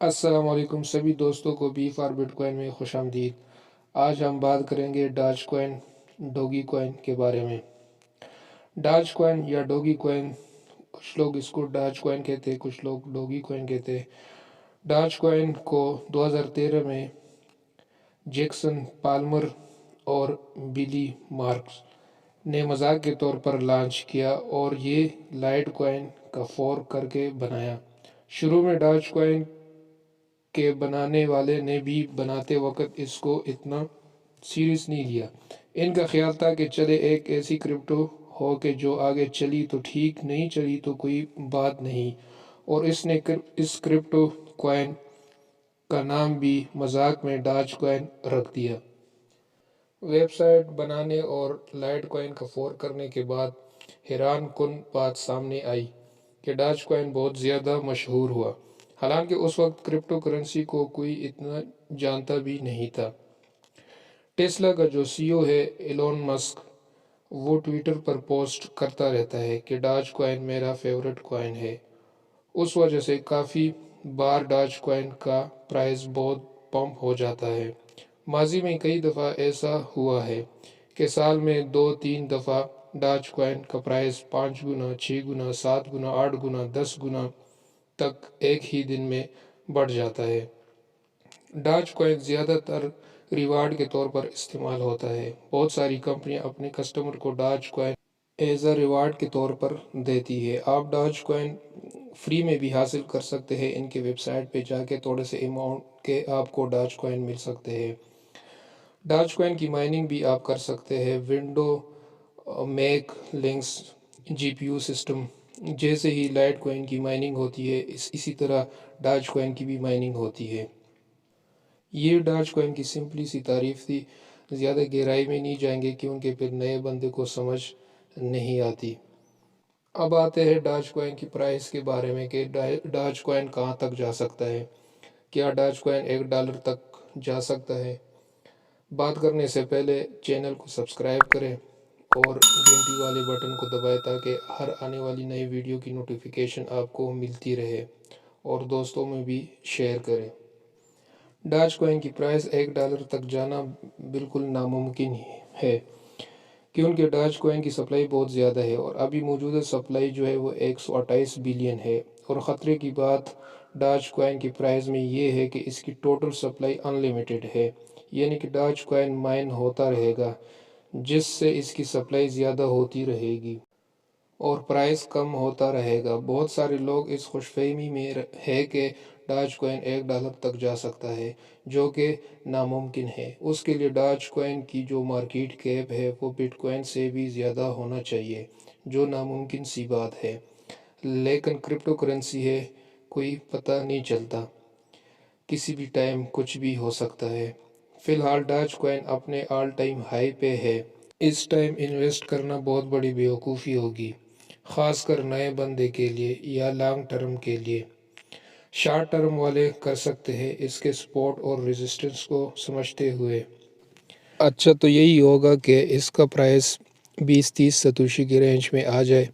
السلام علیکم سبھی دوستوں کو بی فار بٹ کوائن میں خوش آمدید۔ آج ہم بات کریں گے ڈاج کوائن ڈوگی کوائن کے بارے میں۔ ڈاج کوائن یا ڈوگی کوائن، کچھ لوگ اس کو ڈاج کوائن کہتے ہیں، کچھ لوگ ڈوگی کوائن کہتے ہیں۔ ڈاج کوائن کو 2013 میں جیکسن پالمر اور بلی مارکس نے مذاق کے طور پر لانچ کیا اور یہ لائٹ کوائن کا فورک کر کے بنایا۔ شروع میں ڈاج کوائن کے بنانے والے نے بھی بناتے وقت اس کو اتنا سیریس نہیں لیا۔ ان کا خیال تھا کہ چلے ایک ایسی کرپٹو ہو کہ جو آگے چلی تو ٹھیک، نہیں چلی تو کوئی بات نہیں، اور اس نے اس کرپٹو کوائن کا نام بھی مذاق میں ڈاج کوائن رکھ دیا۔ ویب سائٹ بنانے اور لائٹ کوائن کا فورک کرنے کے بعد حیران کن بات سامنے آئی کہ ڈاج کوائن بہت زیادہ مشہور ہوا، حالانکہ اس وقت کرپٹو کرنسی کو کوئی اتنا جانتا بھی نہیں تھا۔ ٹیسلا کا جو سی او ہے ایلون مسک، وہ ٹویٹر پر پوسٹ کرتا رہتا ہے کہ ڈاج کوائن میرا فیورٹ کوائن ہے۔ اس وجہ سے کافی بار ڈاج کوائن کا پرائس بہت پمپ ہو جاتا ہے۔ ماضی میں کئی دفعہ ایسا ہوا ہے کہ سال میں 2-3 دفعہ ڈاج کوائن کا پرائس 5 گنا، 6 گنا، 7 گنا، 8 گنا، 10 گنا تک ایک ہی دن میں بڑھ جاتا ہے۔ ڈاج کوائن زیادہ تر ریوارڈ کے طور پر استعمال ہوتا ہے۔ بہت ساری کمپنیاں اپنے کسٹمر کو dodge coin as a reward کے طور پر دیتی ہے۔ آپ ڈاج کوائن فری میں بھی حاصل کر سکتے ہیں۔ ان کے ویب سائٹ پہ جا کے تھوڑے سے اماؤنٹ کے آپ کو ڈاج کوائن مل سکتے ہیں۔ ڈاج کوائن کی مائننگ بھی آپ کر سکتے ہیں۔ ونڈو، میک، لینکس، جی پی یو سسٹم جیسے ہی لائٹ کوائن کی مائننگ ہوتی ہے، اسی طرح ڈاج کوائن کی بھی مائننگ ہوتی ہے۔ یہ ڈاج کوائن کی سمپلی سی تعریف تھی، زیادہ گہرائی میں نہیں جائیں گے کیونکہ پھر نئے بندے کو سمجھ نہیں آتی۔ اب آتے ہیں ڈاج کوائن کی پرائس کے بارے میں کہ ڈاج کوائن کہاں تک جا سکتا ہے۔ کیا ڈاج کوائن $1 تک جا سکتا ہے؟ بات کرنے سے پہلے چینل کو سبسکرائب کریں اور گھنٹی والے بٹن کو دبائیں تاکہ ہر آنے والی نئی ویڈیو کی نوٹیفیکیشن آپ کو ملتی رہے، اور دوستوں میں بھی شیئر کریں۔ ڈاج کوائن کی پرائس $1 تک جانا بالکل ناممکن ہے کیونکہ ڈاج کوائن کی سپلائی بہت زیادہ ہے، اور ابھی موجودہ سپلائی جو ہے وہ 128 بلین ہے۔ اور خطرے کی بات ڈاج کوائن کی پرائس میں یہ ہے کہ اس کی ٹوٹل سپلائی ان لمیٹڈ ہے، یعنی کہ ڈاج کوائن مائن ہوتا رہے گا، جس سے اس کی سپلائی زیادہ ہوتی رہے گی اور پرائس کم ہوتا رہے گا۔ بہت سارے لوگ اس خوش فہمی میں ہے کہ ڈاج کوائن $1 تک جا سکتا ہے، جو کہ ناممکن ہے۔ اس کے لیے ڈاج کوائن کی جو مارکیٹ کیپ ہے وہ بٹ کوائن سے بھی زیادہ ہونا چاہیے، جو ناممکن سی بات ہے۔ لیکن کرپٹو کرنسی ہے، کوئی پتہ نہیں چلتا، کسی بھی ٹائم کچھ بھی ہو سکتا ہے۔ فی الحال ڈاج کوائن اپنے آل ٹائم ہائی پہ ہے۔ اس ٹائم انویسٹ کرنا بہت بڑی بیوقوفی ہوگی، خاص کر نئے بندے کے لیے یا لانگ ٹرم کے لیے۔ شارٹ ٹرم والے کر سکتے ہیں اس کے سپورٹ اور ریزسٹنس کو سمجھتے ہوئے۔ اچھا تو یہی ہوگا کہ اس کا پرائس 20-30 ستوشی کی رینج میں آ جائے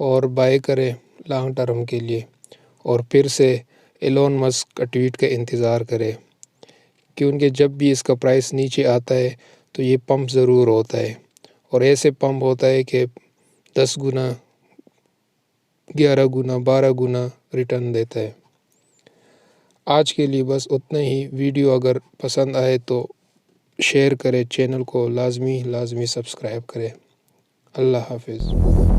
اور بائی کرے لانگ ٹرم کے لیے، اور پھر سے ایلون مسک کا ٹویٹ کا انتظار کرے، کیونکہ جب بھی اس کا پرائس نیچے آتا ہے تو یہ پمپ ضرور ہوتا ہے، اور ایسے پمپ ہوتا ہے کہ 10 گنا، 11 گنا، 12 گنا ریٹرن دیتا ہے۔ آج کے لیے بس اتنا ہی۔ ویڈیو اگر پسند آئے تو شیئر کریں، چینل کو لازمی سبسکرائب کریں۔ اللہ حافظ۔